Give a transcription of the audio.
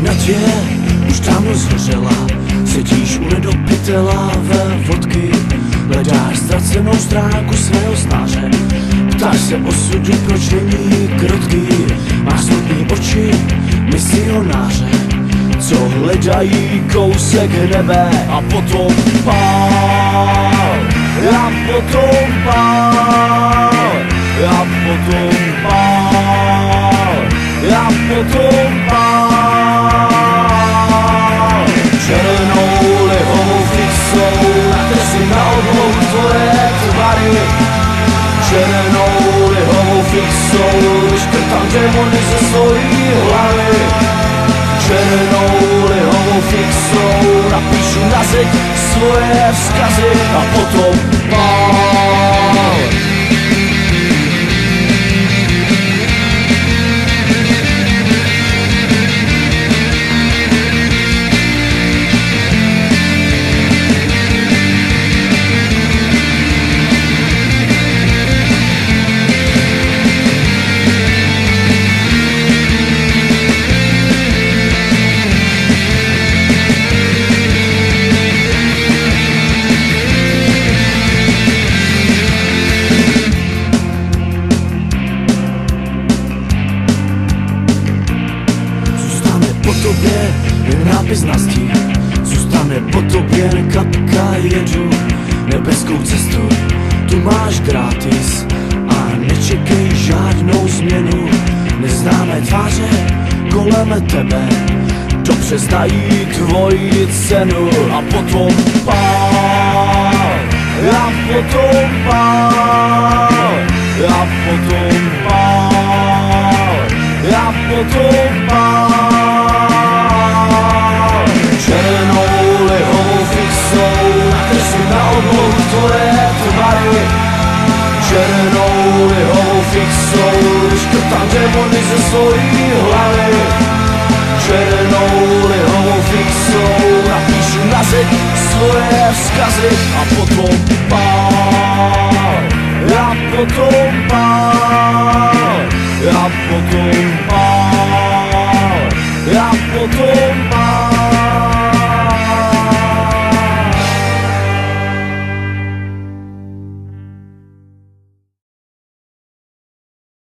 na tě už dávno zhořela, sedíš u nedopitela ve vodky, hledáš ztracenou stránku svého snáře, ptáš se osudu, proč není krotký, máš smutný oči misionáře, co hledají kousek nebe a potom pál, a potom pál, a potom pál, a potom pál. Černou lihovou fixou nakreslím na oblohu tvoje tvary, černou lihovou fixou vyškrtám démony ze svojí hlavy, černou lihovou fixou napíšu na zeď svoje vzkazy a potom pál. Po tobě jen nápis na zdi, zůstane po tobě jen kapka jedu. Nebeskou cestu tu máš gratis a nečekej žádnou změnu. Neznámé tváře kolem tebe dobře znají tvoji cenu. A potom pál, a potom pál, a potom pál, a potom pál. Černou lihovou fixou nakreslím na oblohu tvoje tvary, černou lihovou fixou vyškrtám démony ze svojí hlavy, černou lihovou fixou napíšu na zeď svoje vzkazy a potom pál, a potom pál, a potom pál, a potom